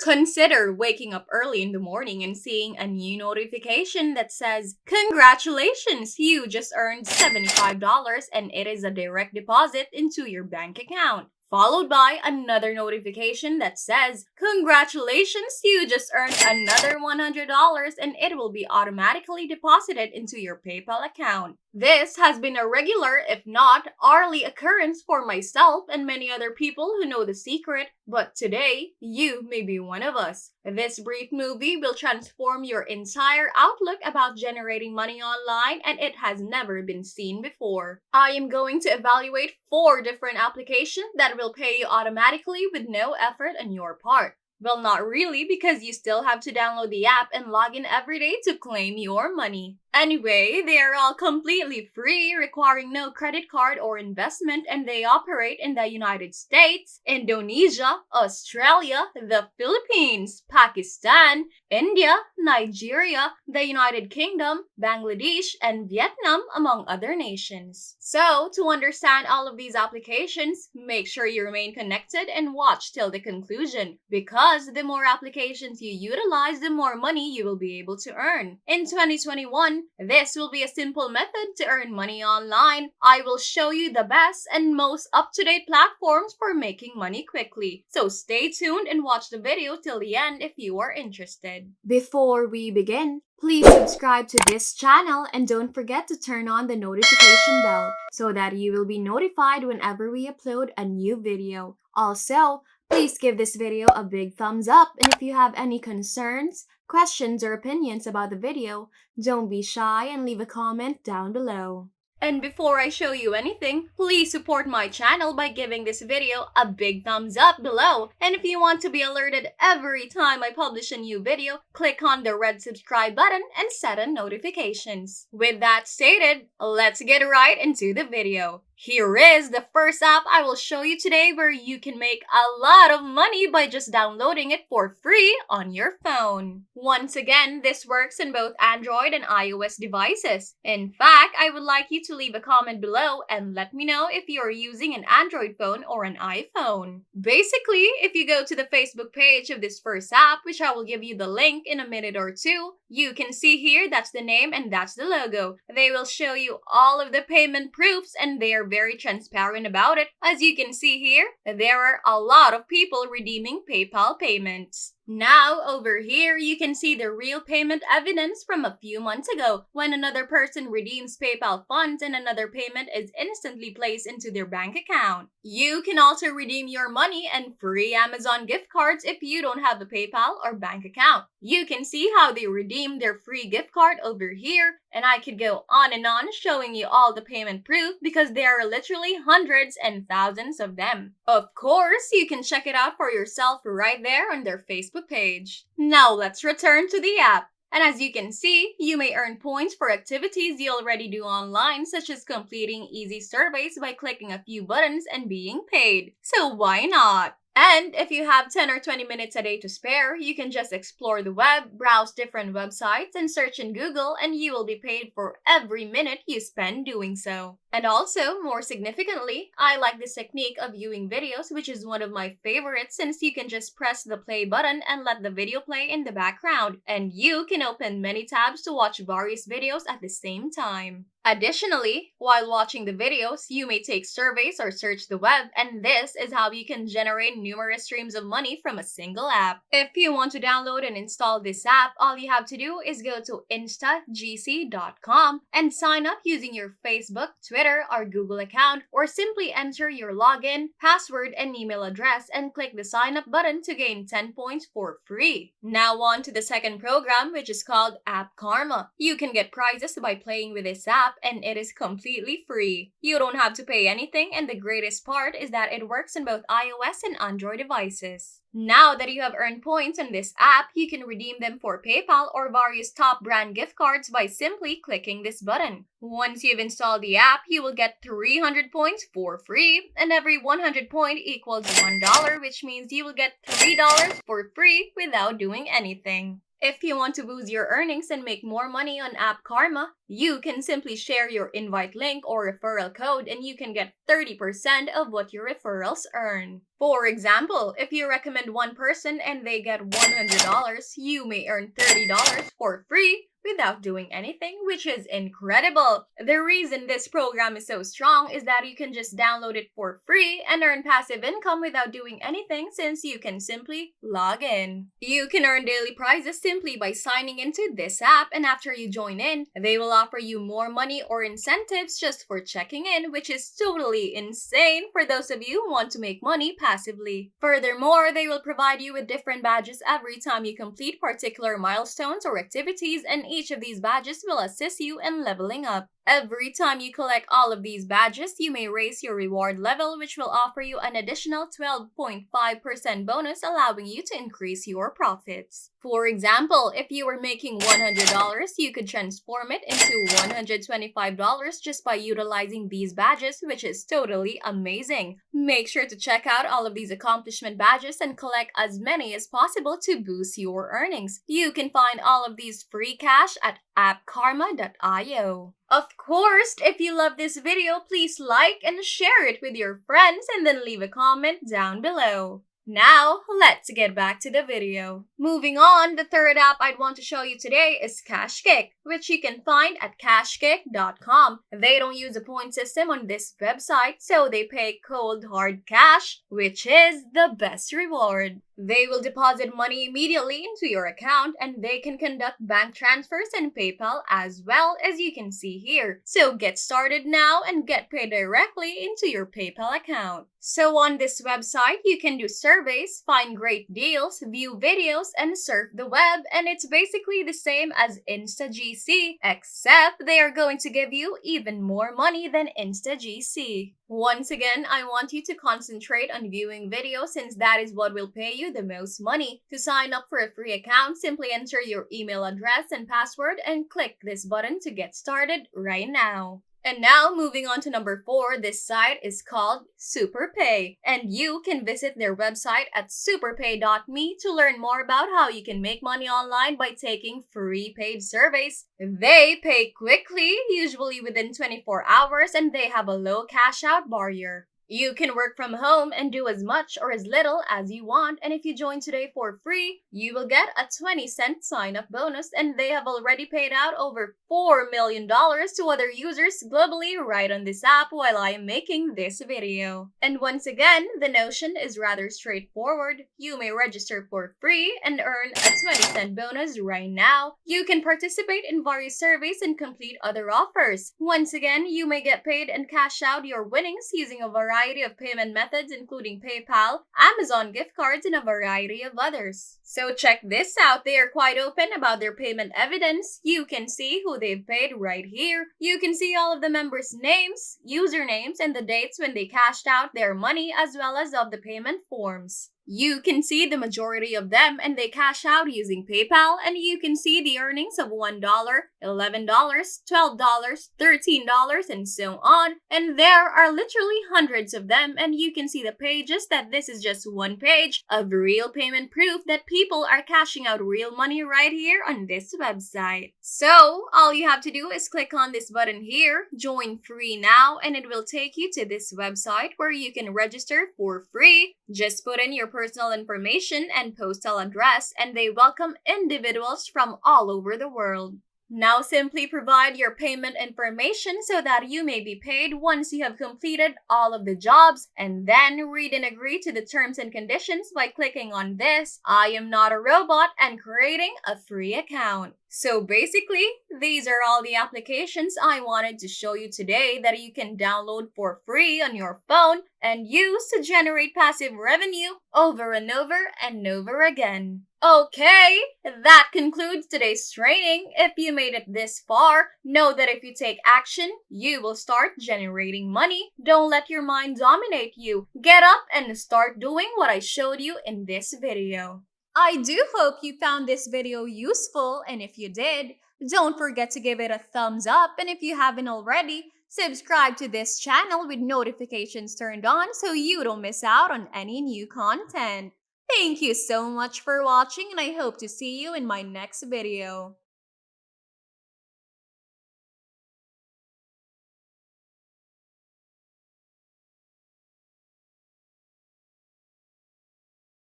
Consider waking up early in the morning and seeing a new notification that says, "Congratulations, you just earned $75 and it is a direct deposit into your bank account." Followed by another notification that says, "Congratulations, you just earned another $100 and it will be automatically deposited into your PayPal account." This has been a regular, if not hourly occurrence for myself and many other people who know the secret, but today, you may be one of us. This brief movie will transform your entire outlook about generating money online, and it has never been seen before. I am going to evaluate 4 different applications that will pay you automatically with no effort on your part. Well, not really, because you still have to download the app and log in every day to claim your money. Anyway, they are all completely free, requiring no credit card or investment, and they operate in the United States, Indonesia, Australia, the Philippines, Pakistan, India, Nigeria, the United Kingdom, Bangladesh, and Vietnam, among other nations. So, to understand all of these applications, make sure you remain connected and watch till the conclusion, because the more applications you utilize, the more money you will be able to earn. In 2021, this will be a simple method to earn money online. I will show you the best and most up-to-date platforms for making money quickly. So stay tuned and watch the video till the end if you are interested. Before we begin, please subscribe to this channel and don't forget to turn on the notification bell so that you will be notified whenever we upload a new video. Also, please give this video a big thumbs up, and if you have any concerns, questions, or opinions about the video, don't be shy and leave a comment down below. And before I show you anything, please support my channel by giving this video a big thumbs up below. And if you want to be alerted every time I publish a new video, click on the red subscribe button and set on notifications. With that stated, let's get right into the video. Here is the first app I will show you today where you can make a lot of money by just downloading it for free on your phone. Once again, this works in both Android and iOS devices. In fact, I would like you to leave a comment below and let me know if you are using an Android phone or an iPhone. Basically, if you go to the Facebook page of this first app, which I will give you the link in a minute or two, you can see here that's the name and that's the logo. They will show you all of the payment proofs and they are very transparent about it. As you can see here, there are a lot of people redeeming PayPal payments. Now, over here, you can see the real payment evidence from a few months ago when another person redeems PayPal funds and another payment is instantly placed into their bank account. You can also redeem your money and free Amazon gift cards if you don't have a PayPal or bank account. You can see how they redeem their free gift card over here, and I could go on and on showing you all the payment proof because there are literally hundreds and thousands of them. Of course, you can check it out for yourself right there on their Facebook page. Now let's return to the app. And as you can see, you may earn points for activities you already do online, such as completing easy surveys by clicking a few buttons and being paid. So why not? And if you have 10 or 20 minutes a day to spare, you can just explore the web, browse different websites, and search in Google, and you will be paid for every minute you spend doing so. And also, more significantly, I like this technique of viewing videos, which is one of my favorites since you can just press the play button and let the video play in the background, and you can open many tabs to watch various videos at the same time. Additionally, while watching the videos, you may take surveys or search the web, and this is how you can generate numerous streams of money from a single app. If you want to download and install this app, all you have to do is go to instagc.com and sign up using your Facebook, Twitter, or Google account, or simply enter your login, password, and email address and click the sign up button to gain 10 points for free. Now on to the second program, which is called App Karma. You can get prizes by playing with this app, and it is completely free. You don't have to pay anything, and the greatest part is that it works on both iOS and Android devices. Now that you have earned points on this app, you can redeem them for PayPal or various top brand gift cards by simply clicking this button. Once you've installed the app, you will get 300 points for free, and every 100 point equals $1, which means you will get $3 for free without doing anything. If you want to boost your earnings and make more money on App Karma, you can simply share your invite link or referral code and you can get 30% of what your referrals earn. For example, if you recommend one person and they get $100, you may earn $30 for free without doing anything, which is incredible. The reason this program is so strong is that you can just download it for free and earn passive income without doing anything since you can simply log in. You can earn daily prizes simply by signing into this app, and after you join in, they will offer you more money or incentives just for checking in, which is totally insane for those of you who want to make money passively. Furthermore, they will provide you with different badges every time you complete particular milestones or activities, and each of these badges will assist you in leveling up. Every time you collect all of these badges, you may raise your reward level, which will offer you an additional 12.5% bonus, allowing you to increase your profits. For example, if you were making $100, you could transform it into $125 just by utilizing these badges, which is totally amazing. Make sure to check out all of these accomplishment badges and collect as many as possible to boost your earnings. You can find all of these free cash at appkarma.io. Of course, if you love this video, please like and share it with your friends and then leave a comment down below. Now, let's get back to the video. Moving on, the third app I'd want to show you today is CashKick, which you can find at cashkick.com. They don't use a point system on this website, so they pay cold hard cash, which is the best reward. They will deposit money immediately into your account and they can conduct bank transfers and PayPal as well, as you can see here. So get started now and get paid directly into your PayPal account. So on this website, you can do surveys, find great deals, view videos, and surf the web, and it's basically the same as InstaGC, except they are going to give you even more money than InstaGC. Once again, I want you to concentrate on viewing videos since that is what will pay you the most money. To sign up for a free account, simply enter your email address and password and click this button to get started right now. And now, moving on to number 4, this site is called SuperPay, and you can visit their website at superpay.me to learn more about how you can make money online by taking free paid surveys. They pay quickly, usually within 24 hours, and they have a low cash out barrier. You can work from home and do as much or as little as you want, and if you join today for free, you will get a 20-cent sign-up bonus, and they have already paid out over $4 million to other users globally right on this app while I am making this video. And once again, the notion is rather straightforward. You may register for free and earn a 20-cent bonus right now. You can participate in various surveys and complete other offers. Once again, you may get paid and cash out your winnings using a variety of payment methods, including PayPal, Amazon gift cards, and a variety of others. So check this out. They are quite open about their payment evidence. You can see who they've paid right here. You can see all of the members' names, usernames, and the dates when they cashed out their money, as well as of the payment forms. You can see the majority of them and they cash out using PayPal, and you can see the earnings of $1, $11, $12, $13, and so on. And there are literally hundreds of them, and you can see the pages that this is just one page of real payment proof that people are cashing out real money right here on this website. So all you have to do is click on this button here, join free now, and it will take you to this website where you can register for free. Just put in your personal information and postal address, and they welcome individuals from all over the world. Now simply provide your payment information so that you may be paid once you have completed all of the jobs, and then read and agree to the terms and conditions by clicking on this "I am not a robot" and creating a free account. So basically, these are all the applications I wanted to show you today that you can download for free on your phone and use to generate passive revenue over and over again. Okay, that concludes today's training. If you made it this far, know that if you take action, you will start generating money. Don't let your mind dominate you. Get up and start doing what I showed you in this video. I do hope you found this video useful, and if you did, don't forget to give it a thumbs up, and if you haven't already, subscribe to this channel with notifications turned on so you don't miss out on any new content. Thank you so much for watching, and I hope to see you in my next video.